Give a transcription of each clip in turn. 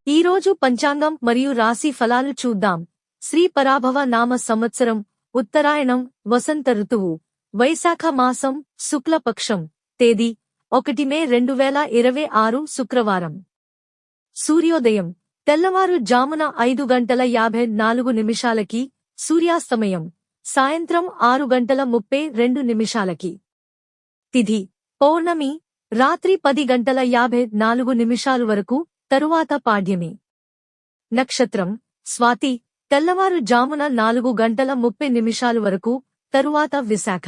ఈరోజు పంచాంగం మరియు రాశి ఫలాలు చూద్దాం. శ్రీ పరాభవ నామ సంవత్సరం, ఉత్తరాయణం, వసంత ఋతువు, వైశాఖ మాసం, శుక్లపక్షం, తేదీ 1 మే 2026 శుక్రవారం. సూర్యోదయం తెల్లవారు జామున 5:54 సూర్యాస్తమయం సాయంత్రం 6:32 తిథి పౌర్ణమి రాత్రి 10:54 వరకు, తరువాత పాడ్యమి. నక్షత్రం స్వాతి తెల్లవారు జామున 4:30 వరకు, తరువాత విశాఖ.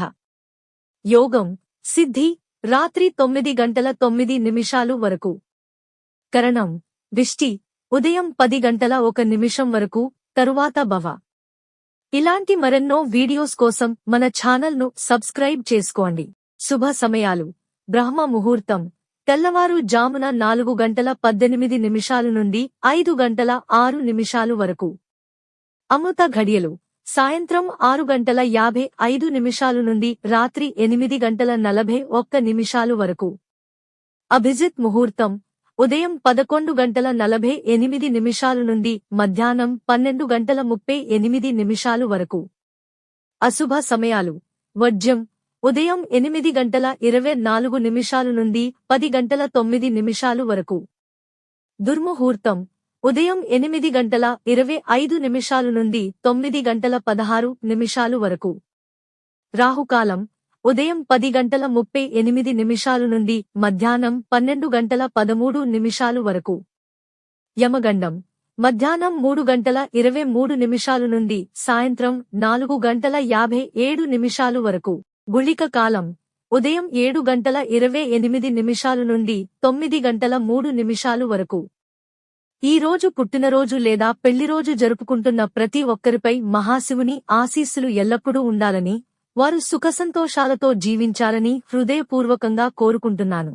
యోగం సిద్ధి రాత్రి 9:09 వరకు. కరణం విష్టి ఉదయం 10:01 వరకు, తరువాత భవ. ఇలాంటి మరెన్నో వీడియోస్ కోసం మన ఛానల్ను సబ్స్క్రైబ్ చేసుకోండి. శుభ సమయాలు. బ్రహ్మ ముహూర్తం తెల్లవారు జామున 4:18 నుండి 5:06 వరకు. అమృత ఘడియలు సాయంత్రం 6:55 నుండి రాత్రి 8:41 వరకు. అభిజిత్ ముహూర్తం ఉదయం 11:48 నుండి మధ్యాహ్నం 12:38 వరకు. అశుభ సమయాలు. వర్జ్యం ఉదయం 8:24 నుండి 10:09 వరకు. దుర్ముహూర్తం ఉదయం 8:25 నుండి 9:16 వరకు. రాహుకాలం ఉదయం 10:38 నుండి మధ్యాహ్నం 12:13 వరకు. యమగండం మధ్యాహ్నం 3:23 నుండి సాయంత్రం 4:57 వరకు. గుళిక కాలం ఉదయం 7:28 నుండి 9:03 వరకు. ఈ రోజు పుట్టినరోజు లేదా పెళ్లిరోజు జరుపుకుంటున్న ప్రతి ఒక్కరిపై మహాశివుని ఆశీస్సులు ఎల్లప్పుడూ ఉండాలని, వారు సుఖసంతోషాలతో జీవించాలని హృదయపూర్వకంగా కోరుకుంటున్నాను.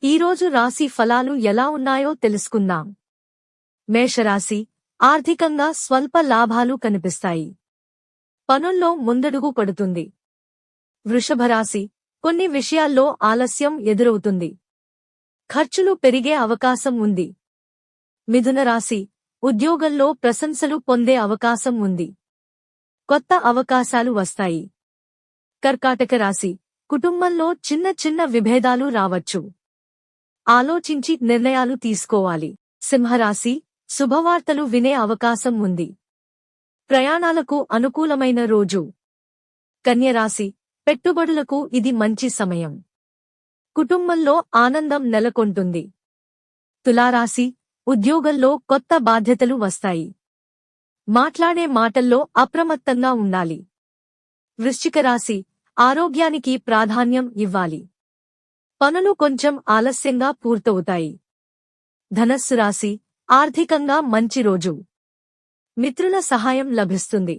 ఈరోజు రాశి ఫలాలు ఎలా ఉన్నాయో తెలుసుకుందాం. మేషరాశి ఆర్థికంగా స్వల్ప లాభాలు కనిపిస్తాయి. పనుల్లో ముందడుగు పడుతుంది. వృషభరాశి కొన్ని విషయాల్లో ఆలస్యం ఎదురవుతుంది. ఖర్చులు పెరిగే అవకాశం ఉంది. మిథున రాశి ఉద్యోగంలో ప్రశంసలు పొందే అవకాశం ఉంది. కొత్త అవకాశాలు వస్తాయి. కర్కాటక రాశి కుటుంబంలో చిన్న చిన్న విభేదాలు రావచ్చు. ఆలోచించి నిర్ణయాలు తీసుకోవాలి. సింహరాశి శుభవార్తలు వినే అవకాశం ఉంది. ప్రయాణాలకు అనుకూలమైన రోజు. కన్యరాశి పెట్టుబడులకు ఇది మంచి సమయం. కుటుంబంలో ఆనందం నెలకొంటుంది. తులారాశి ఉద్యోగంలో కొత్త బాధ్యతలు వస్తాయి. మాట్లాడే మాటల్లో అప్రమత్తంగా ఉండాలి. వృశ్చిక రాశి ఆరోగ్యానికి ప్రాధాన్యం ఇవ్వాలి. పనులు కొంచెం ఆలస్యంగా పూర్తవుతాయి. ధనస్సు రాశి ఆర్థికంగా మంచి రోజు. మిత్రుల సహాయం లభిస్తుంది.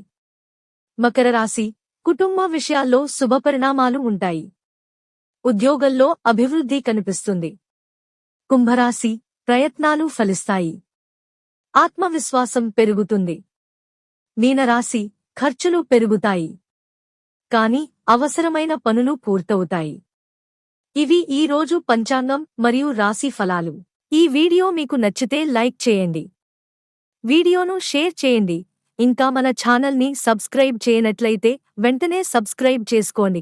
మకర రాశి కుటుంబ విషయాల్లో శుభపరిణామాలు ఉంటాయి. ఉద్యోగంలో అభివృద్ధి కనిపిస్తుంది. కుంభరాశి ప్రయత్నాలు ఫలిస్తాయి. ఆత్మవిశ్వాసం పెరుగుతుంది. మీనరాశి ఖర్చులు పెరుగుతాయి. కాని అవసరమైన పనులు పూర్తవుతాయి. ఇవి ఈ రోజు పంచాంగం మరియు రాశి ఫలాలు. ఈ వీడియో మీకు నచ్చితే లైక్ చేయండి. వీడియోను షేర్ చేయండి. ఇంకా మన ఛానల్ని సబ్స్క్రైబ్ చేయనట్లయితే వెంటనే సబ్స్క్రైబ్ చేసుకోండి.